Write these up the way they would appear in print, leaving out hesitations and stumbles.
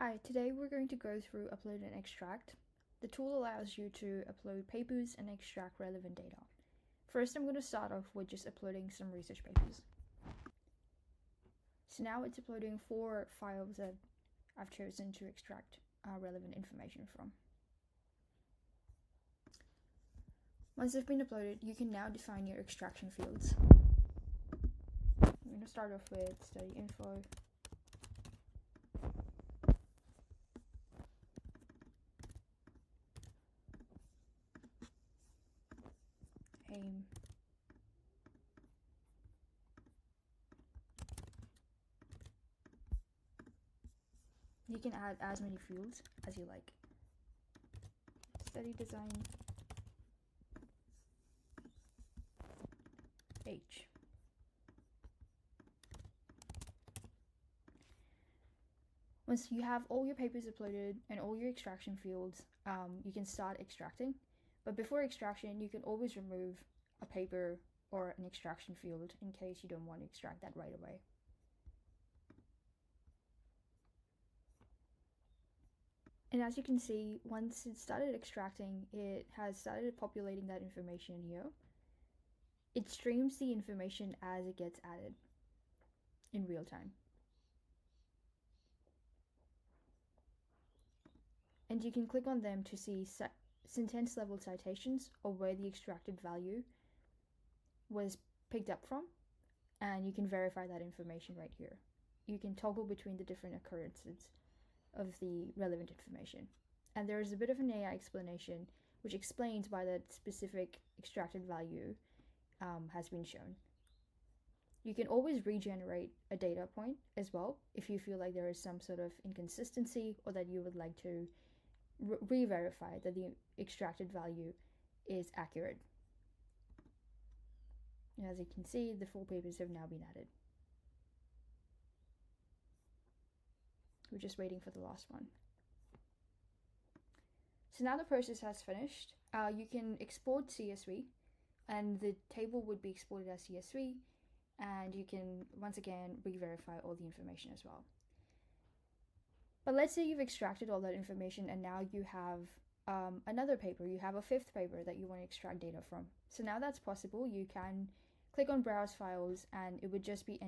Hi, today we're going to go through upload and extract. The tool allows you to upload papers and extract relevant data. First, I'm going to start off with just uploading some research papers. So now it's uploading 4 files that I've chosen to extract relevant information from. Once they've been uploaded, you can now define your extraction fields. I'm going to start off with study info. Aim. You can add as many fields as you like. Study design. H. Once you have all your papers uploaded and all your extraction fields, you can start extracting. But before extraction, you can always remove a paper or an extraction field in case you don't want to extract that right away. And as you can see, once it started extracting, it has started populating that information here. It streams the information as it gets added in real time. And you can click on them to see sentence level citations or where the extracted value was picked up from, and you can verify that information right here. You can toggle between the different occurrences of the relevant information. And there is a bit of an AI explanation which explains why that specific extracted value has been shown. You can always regenerate a data point as well if you feel like there is some sort of inconsistency or that you would like to re-verify that the extracted value is accurate. And as you can see, the 4 papers have now been added. We're just waiting for the last one. So now the process has finished. You can export CSV, and the table would be exported as CSV, and you can once again re-verify all the information as well. But let's say you've extracted all that information and now you have another paper, you have a 5th paper that you want to extract data from. So now that's possible. You can click on browse files and it would just be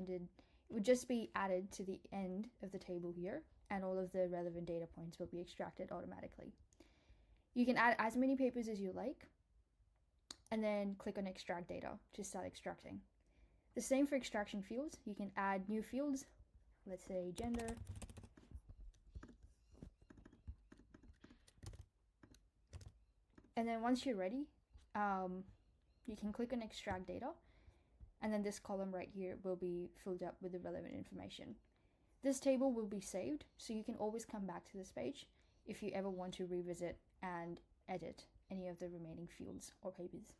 added to the end of the table here, and all of the relevant data points will be extracted automatically. You can add as many papers as you like and then click on extract data to start extracting. The same for extraction fields. You can add new fields, let's say gender. And then once you're ready, you can click on extract data, and then this column right here will be filled up with the relevant information. This table will be saved, so you can always come back to this page if you ever want to revisit and edit any of the remaining fields or papers.